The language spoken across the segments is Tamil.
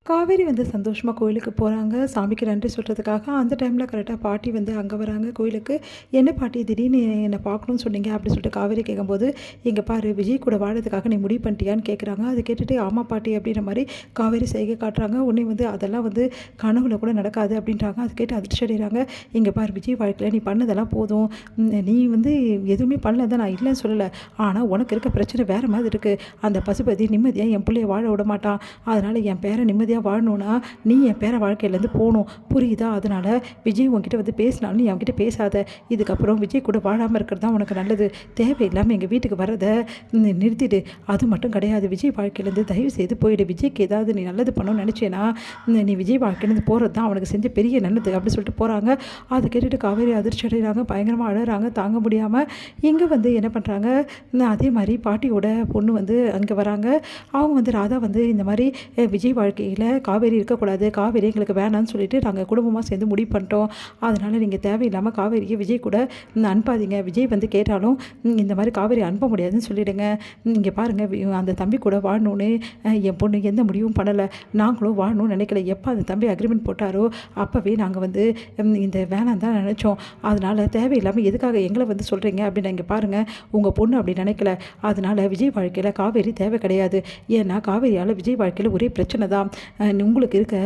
காவேரி வந்து சந்தோஷமாக கோயிலுக்கு போகிறாங்க சாமிக்கு நன்றி சொல்கிறதுக்காக. அந்த டைமில் கரெக்டாக பாட்டி வந்து அங்கே வராங்க கோயிலுக்கு. என்ன பாட்டி திடீர்னு என்னை பார்க்கணும்னு சொன்னீங்க அப்படின்னு சொல்லிட்டு காவேரி கேட்கும்போது, இங்கே பாரு விஜய் கூட வாழறதுக்காக நீ முடிவு பண்ணிட்டியான்னு கேட்குறாங்க. அதை கேட்டுட்டு ஆமாம் பாட்டி அப்படின்ற மாதிரி காவேரி செய்கை காட்டுறாங்க. உடனே வந்து அதெல்லாம் வந்து கனவுல கூட நடக்காது அப்படின்றாங்க. அதை கேட்டு அதிர்ச்சி அடைகிறாங்க. இங்கே பாரு விஜய் வாழ்க்கையில் நீ பண்ணதெல்லாம் போதும், நீ வந்து எதுவுமே பண்ணல தான் நான் இல்லைன்னு சொல்லலை. ஆனால் உனக்கு இருக்க பிரச்சனை வேறு மாதிரி இருக்குது. அந்த பசுபதி நிம்மதியாக என் பிள்ளைய வாழ விட மாட்டான். அதனால் என் பேரை நிம்மதியாக வாழணும்னா நீ என் பேர வாழ்க்கையிலேருந்து போகணும், புரியுதா? அதனால் விஜய் உங்ககிட்ட வந்து பேசினாலும் நீ அவங்ககிட்ட பேசாத. இதுக்கப்புறம் விஜய் கூட வாழாமல் இருக்கிறது தான் உனக்கு நல்லது. தேவையில்லாமல் எங்கள் வீட்டுக்கு வர்றதை நிறுத்திடு. அது மட்டும் கிடையாது, விஜய் வாழ்க்கையிலேருந்து தயவு செய்து போயிடு. விஜய்க்கு ஏதாவது நீ நல்லது பண்ணணும்னு நினச்சேன்னா நீ விஜய் வாழ்க்கையிலேருந்து போகிறது தான் அவனுக்கு செஞ்ச பெரிய நல்லது அப்படி சொல்லிட்டு போகிறாங்க. அதை கேட்டுட்டு காவேரி அதிர்ச்சி அடைகிறாங்க, பயங்கரமாக அழகிறாங்க, தாங்க முடியாமல். இங்கே வந்து என்ன பண்ணுறாங்க, அதே மாதிரி பாட்டியோட பொண்ணு வந்து அங்கே வராங்க. அவங்க வந்து ராதா வந்து இந்த மாதிரி விஜய் வாழ்க்கையில் காவேரி இருக்கக்கூடாது, காவேரி எங்களுக்கு வேணான்னு சொல்லிட்டு நாங்கள் குடும்பமாக சேர்ந்து முடிவு பண்ணிட்டோம். அதனால் நீங்கள் தேவையில்லாமல் காவேரியை விஜய் கூட அனுப்பாதீங்க. விஜய் வந்து கேட்டாலும் இந்த மாதிரி காவேரி அனுப்ப முடியாதுன்னு சொல்லிவிடுங்க. இங்கே பாருங்கள், அந்த தம்பி கூட வாழணுன்னு என் பொண்ணு எந்த முடிவும் பண்ணலை. நாங்களும் வாழணும்னு நினைக்கல. எப்போ அந்த தம்பி அக்ரிமெண்ட் போட்டாரோ அப்போவே நாங்கள் வந்து இந்த வேணாம் தான் நினச்சோம். அதனால் தேவையில்லாமல் எதுக்காக எங்களை வந்து சொல்கிறீங்க அப்படின்னு. இங்கே பாருங்கள், உங்கள் பொண்ணு அப்படி நினைக்கல. அதனால் விஜய் வாழ்க்கையில் காவேரி தேவை கிடையாது. ஏன்னா காவேரியால் விஜய் வாழ்க்கையில் ஒரே பிரச்சனை தான். உங்களுக்கு இருக்க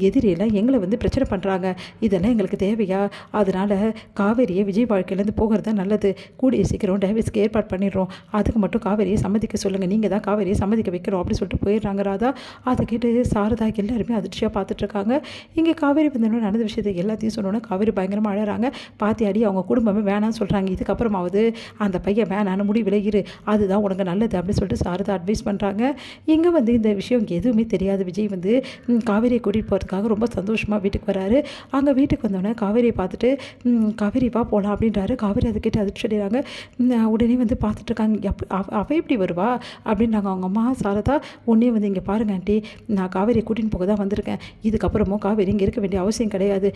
எதிரியெல்லாம் எங்களை வந்து பிரச்சனை பண்ணுறாங்க. இதெல்லாம் எங்களுக்கு தேவையா? அதனால் காவேரியை விஜய் வாழ்க்கையிலேருந்து போகிறது தான் நல்லது. கூடிய சீக்கிரம் டைவர்ஸ்க்கு ஏற்பாடு பண்ணிடுறோம். அதுக்கு மட்டும் காவேரியை சம்மதிக்க சொல்லுங்கள். நீங்கள் தான் காவேரியை சம்மதிக்க வைக்கிறோம் அப்படி சொல்லிட்டு போயிடுறாங்க ராதா. அதை கேட்டு சாரதா எல்லாருமே அதிர்ச்சியாக பார்த்துட்ருக்காங்க. இங்கே காவேரி வந்து நடந்த விஷயத்தை எல்லாத்தையும் சொன்னோன்னா காவேரி பயங்கரமாக அழகிறாங்க. பாத்தியாடி அவங்க குடும்பமே வேணான்னு சொல்கிறாங்க. இதுக்கப்புறமாவது அந்த பையன் வேணான்னு முடிவில் இரு, அதுதான் உனக்கு நல்லது அப்படின்னு சொல்லிட்டு சாரதா அட்வைஸ் பண்ணுறாங்க. இங்கே வந்து இந்த விஷயம் எதுவுமே தெரியாது. விஜய் வந்து காவேரியை கூட்டிகிட்டு போகிறதுக்காக ரொம்ப சந்தோஷமாக வீட்டுக்கு வராரு. அங்கே வீட்டுக்கு வந்தோடனே காவேரியை பார்த்துட்டு காவேரி வா போகலாம் அப்படின்றாரு. காவேரி அதை கேட்டு அதிர்ச்சி அடைகிறாங்க. உடனே வந்து பார்த்துட்ருக்காங்க, அவள் எப்படி வருவா அப்படின்றாங்க அவங்க அம்மா சாரதா. உடனே வந்து இங்கே பாருங்க ஆண்டி, நான் காவேரியை கூட்டின்னு போக தான் வந்திருக்கேன். இதுக்கப்புறமும் காவேரி இங்கே இருக்க வேண்டிய அவசியம் கிடையாது.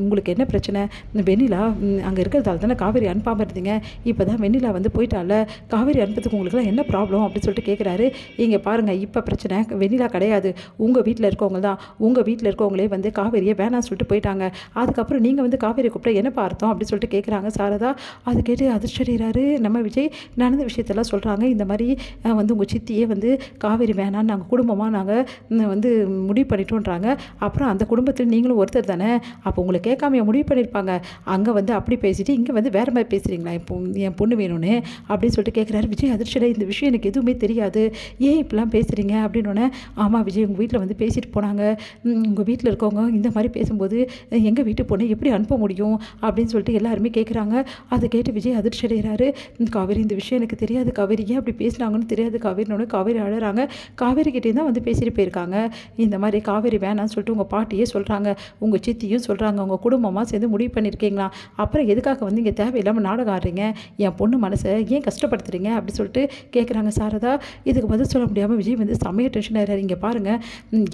உங்களுக்கு என்ன பிரச்சனை? வெண்ணிலா அங்கே இருக்கிறதால தானே காவேரி அனுப்பாமல் இருந்தீங்க. இப்போ தான் வெண்ணிலா வந்து போயிட்டால, காவேரி அனுப்பதுக்கு உங்களுக்குலாம் என்ன ப்ராப்ளம் அப்படின்னு சொல்லிட்டு கேட்குறாரு. இங்கே பாருங்கள், இப்போ பிரச்சனை வெண்ணிலா கிடையாது, உங்கள் வீட்டில் இருக்கவங்க தான். உங்கள் வீட்டில் இருக்கவங்களே வந்து காவேரியை வேணான்னு சொல்லிட்டு போயிட்டாங்க. அதுக்கப்புறம் நீங்கள் வந்து காவேரி கூப்பிட்டா என்ன பார்த்தோம் அப்படின்னு சொல்லிட்டு கேட்குறாங்க சாரதா. அது கேட்டு அதிர்ச்சி அடைகிறாரு நம்ம விஜய். நடந்த விஷயத்தெல்லாம் சொல்கிறாங்க. இந்த மாதிரி வந்து உங்கள் சித்தியே வந்து காவேரி வேணான்னு நாங்கள் குடும்பமாக நாங்கள் வந்து முடிவு பண்ணிட்டோன்றாங்க. அப்புறம் அந்த குடும்பத்தில் நீங்களும் ஒருத்தர் தானே, அப்போ உங்களை கேட்காம முடிவு பண்ணியிருப்பாங்க. அங்கே வந்து அப்படி பேசிட்டு இங்கே வந்து வேறு மாதிரி பேசுகிறீங்களா இப்போ என் பொண்ணு வேணும்னு அப்படின்னு சொல்லிட்டு கேட்குறாரு விஜய். அதிர்ச்சியில் இந்த விஷயம் எனக்கு எதுவுமே தெரியாது, ஏன் இப்படிலாம் பேசுகிறீங்க அப்படின்னோடனே, ஆமாம் விஜய் உங்கள் வீட்டில் வந்து பேசிட்டு போனாங்க. உங்கள் வீட்டில் இருக்கவங்க இந்த மாதிரி பேசும்போது எங்கள் வீட்டு பொண்ணை எப்படி அனுப்ப முடியும் அப்படின்னு சொல்லிட்டு எல்லாருமே கேட்குறாங்க. அதை கேட்டு விஜய் அதிர்ச்சி அடைகிறாரு. காவேரி இந்த விஷயம் எனக்கு தெரியாது, காவேரி ஏன் அப்படி பேசுனாங்கன்னு தெரியாது காவேரினோட. காவேரி அழகிறாங்க. காவேரி கிட்டே தான் வந்து பேசிட்டு போயிருக்காங்க. இந்த மாதிரி காவேரி வேணான்னு சொல்லிட்டு உங்கள் பாட்டியே சொல்கிறாங்க, உங்கள் சித்தியும் சொல்கிறாங்க, உங்கள் குடும்பமாக சேர்ந்து முடிவு பண்ணியிருக்கீங்களா? அப்புறம் எதுக்காக வந்து இங்கே தேவையில்லாமல் நாடகம் ஆடுறீங்க? என் பொண்ணு மனசை ஏன் கஷ்டப்படுத்துறீங்க அப்படி சொல்லிட்டு கேட்குறாங்க சாரதா. இதுக்கு பதில் சொல்ல முடியாமல் விஜய் வந்து செம்மையாக டென்ஷன் ஆகிறாரு. இங்கே பாருங்கள்,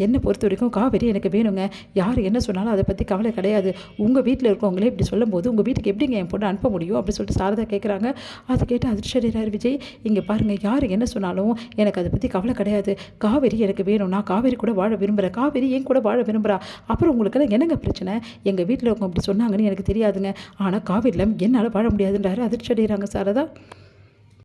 என்னை பொறுத்த வரைக்கும் காவேரி எனக்கு வேணுங்க. யார் என்ன சொன்னாலும் அதை பற்றி கவலை கிடையாது. உங்கள் வீட்டில் இருக்கவங்களே இப்படி சொல்லும்போது உங்கள் வீட்டுக்கு எப்படிங்க என் பொண்ணை அனுப்ப முடியும் அப்படின்னு சொல்லிட்டு சாரதா கேட்குறாங்க. அதை கேட்டு அதிர்ச்சி அடைகிறார் விஜய். இங்கே பாருங்கள், யார் என்ன சொன்னாலும் எனக்கு அதை பற்றி கவலை கிடையாது. காவேரி எனக்கு வேணும், நான் காவேரி கூட வாழ விரும்புகிறேன், காவேரி என் கூட வாழ விரும்புகிறா. அப்புறம் உங்களுக்கெல்லாம் என்னங்க பிரச்சனை? எங்கள் வீட்டில் இருக்கவங்க இப்படி சொன்னாங்கன்னு எனக்கு தெரியாதுங்க, ஆனால் காவேரியில் என்னால் வாழ முடியாதுன்றாரு. அதிர்ச்சி அடைகிறாங்க சாரதா.